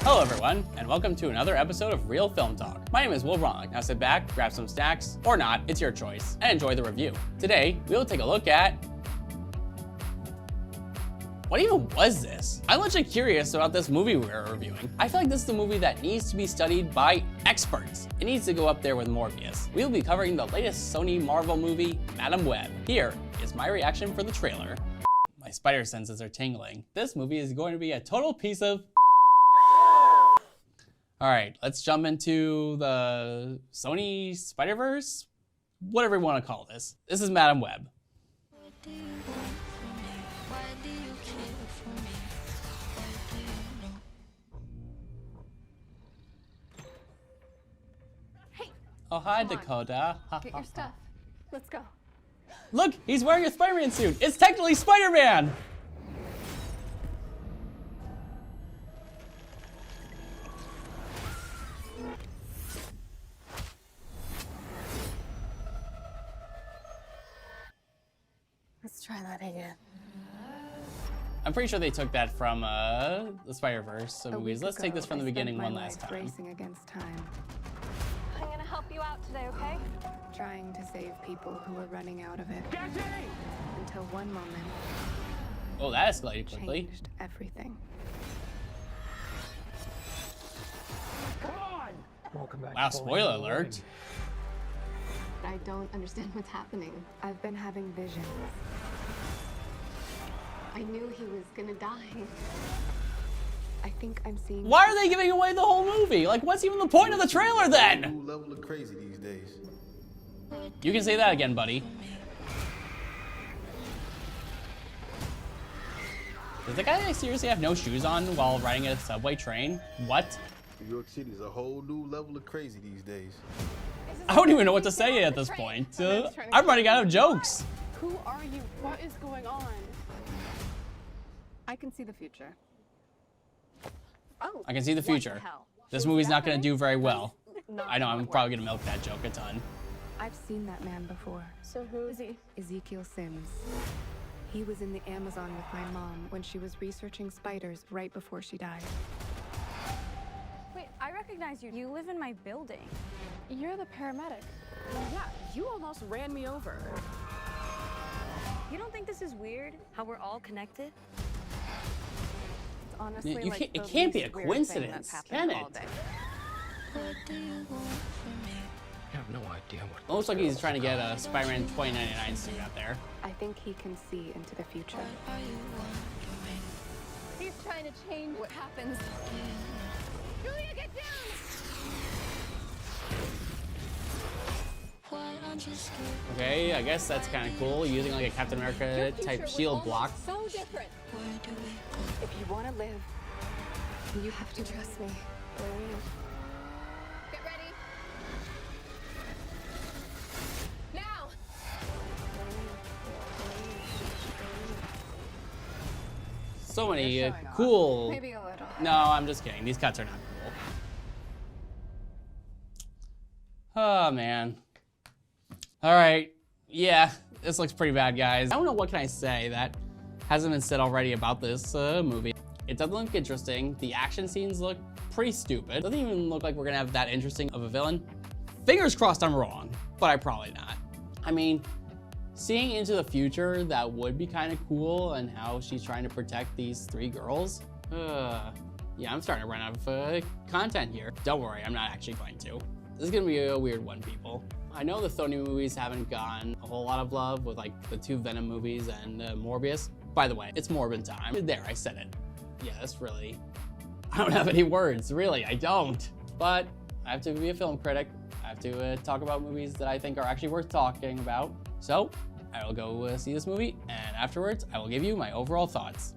Hello everyone, and welcome to another episode of Real Film Talk. My name is Will Ronk. Now sit back, grab some snacks, or not, it's your choice, and enjoy the review. Today, we'll take a look at... What even was this? I'm legit curious about this movie we're reviewing. I feel like this is a movie that needs to be studied by experts. It needs to go up there with Morbius. We'll be covering the latest Sony Marvel movie, Madam Web. Here is my reaction for the trailer. My spider senses are tingling. This movie is going to be a total piece of... All right, let's jump into the Sony Spider-Verse? Whatever you want to call this. This is Madam Web. Hey! Oh, hi, Dakota. Get your stuff. Let's go. Look, he's wearing a Spider-Man suit. It's technically Spider-Man! Let's try that again. I'm pretty sure they took that from the Spider-Verse movies. Let's take this from the beginning one last time. Racing against time, I'm gonna help you out today, okay? trying to save people who were running out of it. Until one moment Oh, that escalated quickly. changed everything. Welcome back. Wow, spoiler alert. I don't understand what's happening. I've been having visions. I knew he was gonna die. I think I'm seeing. Why are they giving away the whole movie? Like, what's even the point of the trailer then? New level of crazy these days. You can say that again, buddy. Does the guy seriously have no shoes on while riding a subway train? What? New York City is a whole new level of crazy these days. I don't even know what to say at this point. I'm running out of jokes. Who are you? What is going on? I can see the future. Oh, I can see the future. hell? This movie's not gonna do very well. Not I know, how I'm it probably gonna milk that joke a ton. I've seen that man before. So who is he? Ezekiel Sims. He was in the Amazon with my mom when she was researching spiders right before she died. Wait, I recognize you. You live in my building. You're the paramedic. Yeah, you almost ran me over. You don't think this is weird? How we're all connected? It's honestly You like can't- it the can't be least a weird thing coincidence, that's can happened all it? day. I have no idea what. Looks like he's trying to get a Spider-Man 2099 suit out there. I think he can see into the future. He's trying to change what happens. Julia, get down! Okay, I guess that's kind of cool, using like a Captain America type shield block. So different. If you want to live, you have to trust me. Get ready. Now! So many You're showing off. cool... Maybe a little. No, I'm just kidding. These cuts are not cool. Oh, man. All right. Yeah, this looks pretty bad, guys. I don't know what can I say that hasn't been said already about this movie. It doesn't look interesting. The action scenes look pretty stupid. Doesn't even look like we're gonna have that interesting of a villain. Fingers crossed I'm wrong, but I'm probably not. I mean, seeing into the future, that would be kind of cool, and how she's trying to protect these three girls. Yeah, I'm starting to run out of content here. Don't worry, I'm not actually going to. This is gonna be a weird one, people. I know the Sony movies haven't gotten a whole lot of love with like the two Venom movies and Morbius. By the way, it's Morbin time. There, I said it. Yeah, that's really... I don't have any words, really, I don't. But I have to be a film critic. I have to talk about movies that I think are actually worth talking about. So, I will go see this movie, and afterwards, I will give you my overall thoughts.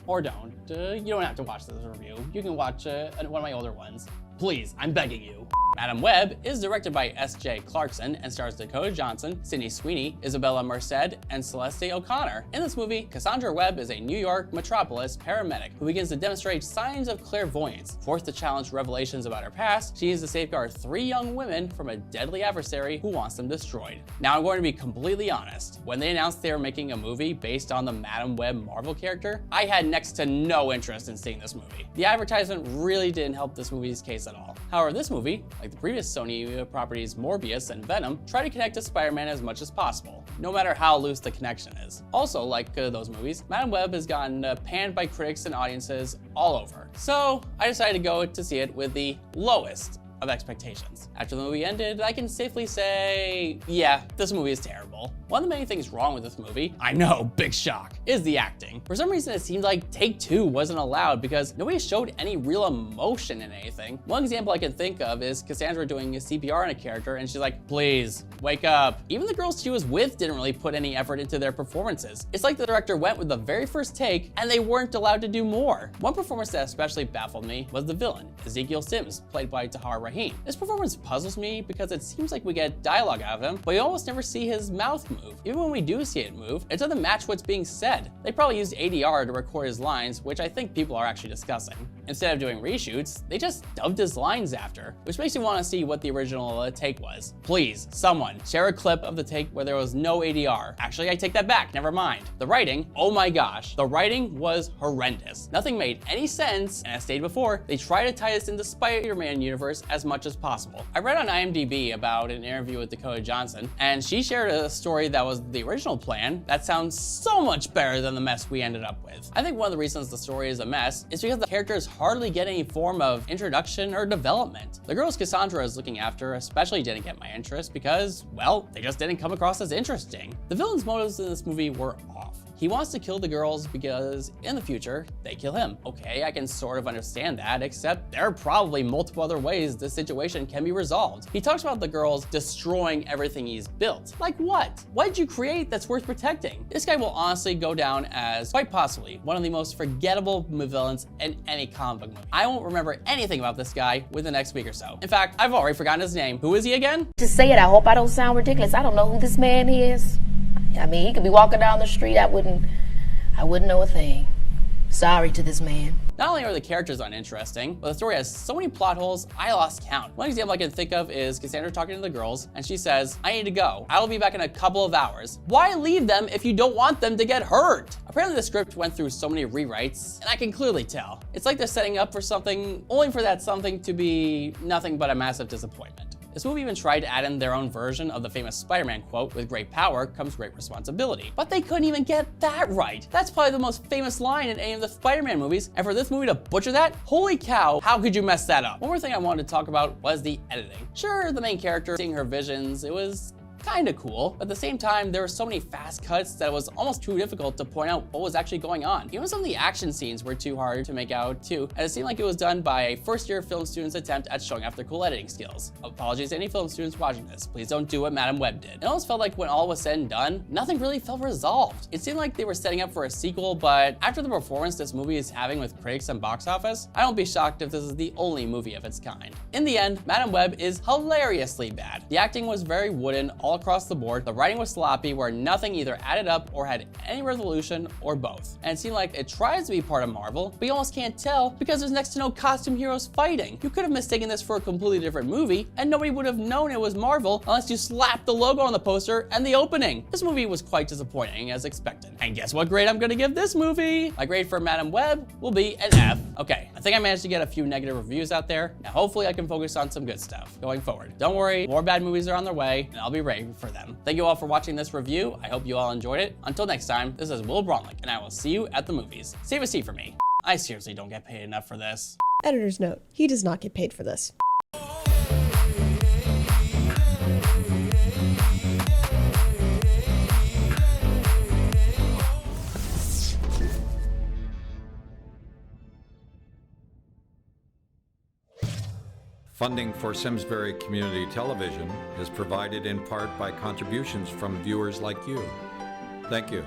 Or don't. You don't have to watch this review. You can watch one of my older ones. Please, I'm begging you. Madam Web is directed by S.J. Clarkson and stars Dakota Johnson, Sydney Sweeney, Isabella Merced, and Celeste O'Connor. In this movie, Cassandra Webb is a New York metropolis paramedic who begins to demonstrate signs of clairvoyance. Forced to challenge revelations about her past, she is to safeguard 3 young women from a deadly adversary who wants them destroyed. Now, I'm going to be completely honest. When they announced they were making a movie based on the Madam Web Marvel character, I had next to no interest in seeing this movie. The advertisement really didn't help this movie's case at all. However, this movie, like the previous Sony properties Morbius and Venom, try to connect to Spider-Man as much as possible, no matter how loose the connection is. Also, like those movies, Madam Web has gotten panned by critics and audiences all over. So I decided to go to see it with the lowest of expectations. After the movie ended, I can safely say, yeah, this movie is terrible. One of the many things wrong with this movie, I know, big shock, is the acting. For some reason, it seemed like take 2 wasn't allowed because nobody showed any real emotion in anything. One example I can think of is Cassandra doing a CPR on a character and she's like, please, wake up. Even the girls she was with didn't really put any effort into their performances. It's like the director went with the very first take and they weren't allowed to do more. One performance that especially baffled me was the villain, Ezekiel Sims, played by Tahar Rahim. This performance puzzles me because it seems like we get dialogue out of him, but you almost never see his mouth move. Even when we do see it move, it doesn't match what's being said. They probably used ADR to record his lines, which I think people are actually discussing. Instead of doing reshoots, they just dubbed his lines after, which makes me want to see what the original take was. Please, someone, share a clip of the take where there was no ADR. Actually, I take that back, never mind. The writing, oh my gosh, the writing was horrendous. Nothing made any sense, and as stated before, they try to tie this into Spider-Man universe as much as possible. I read on IMDb about an interview with Dakota Johnson, and she shared a story that was the original plan that sounds so much better than the mess we ended up with. I think one of the reasons the story is a mess is because the characters hardly get any form of introduction or development. The girls Cassandra is looking after especially didn't get my interest because, well, they just didn't come across as interesting. The villain's motives in this movie were off. He wants to kill the girls because in the future, they kill him. Okay, I can sort of understand that, except there are probably multiple other ways this situation can be resolved. He talks about the girls destroying everything he's built. Like what? What did you create that's worth protecting? This guy will honestly go down as, quite possibly, one of the most forgettable villains in any comic book movie. I won't remember anything about this guy within the next week or so. In fact, I've already forgotten his name. Who is he again? To say it, I hope I don't sound ridiculous. I don't know who this man is. I mean, he could be walking down the street, I wouldn't know a thing. Sorry to this man. Not only are the characters uninteresting, but the story has so many plot holes, I lost count. One example I can think of is Cassandra talking to the girls, and she says, I need to go. I will be back in a couple of hours. Why leave them if you don't want them to get hurt? Apparently the script went through so many rewrites, and I can clearly tell. It's like they're setting up for something, only for that something to be nothing but a massive disappointment. This movie even tried to add in their own version of the famous Spider-Man quote, with great power comes great responsibility. But they couldn't even get that right. That's probably the most famous line in any of the Spider-Man movies, and for this movie to butcher that, holy cow, how could you mess that up? One more thing I wanted to talk about was the editing. Sure, the main character seeing her visions, it was kinda cool, but at the same time, there were so many fast cuts that it was almost too difficult to point out what was actually going on. Even some of the action scenes were too hard to make out too, and it seemed like it was done by a first-year film student's attempt at showing off their cool editing skills. Apologies to any film students watching this. Please don't do what Madam Web did. It almost felt like when all was said and done, nothing really felt resolved. It seemed like they were setting up for a sequel, but after the performance this movie is having with critics and box office, I won't be shocked if this is the only movie of its kind. In the end, Madam Web is hilariously bad. The acting was very wooden all across the board. The writing was sloppy, where nothing either added up or had any resolution or both. And it seemed like it tries to be part of Marvel, but you almost can't tell because there's next to no costume heroes fighting. You could have mistaken this for a completely different movie, and nobody would have known it was Marvel unless you slapped the logo on the poster and the opening. This movie was quite disappointing as expected. And guess what grade I'm gonna give this movie? My grade for Madam Web will be an F. Okay, I think I managed to get a few negative reviews out there. Now hopefully I can focus on some good stuff going forward. Don't worry, more bad movies are on their way, and I'll be ready for them. Thank you all for watching this review. I hope you all enjoyed it. Until next time, this is Will Bronlick, and I will see you at the movies. Save a seat for me. I seriously don't get paid enough for this. Editor's note, he does not get paid for this. Funding for Simsbury Community Television is provided in part by contributions from viewers like you. Thank you.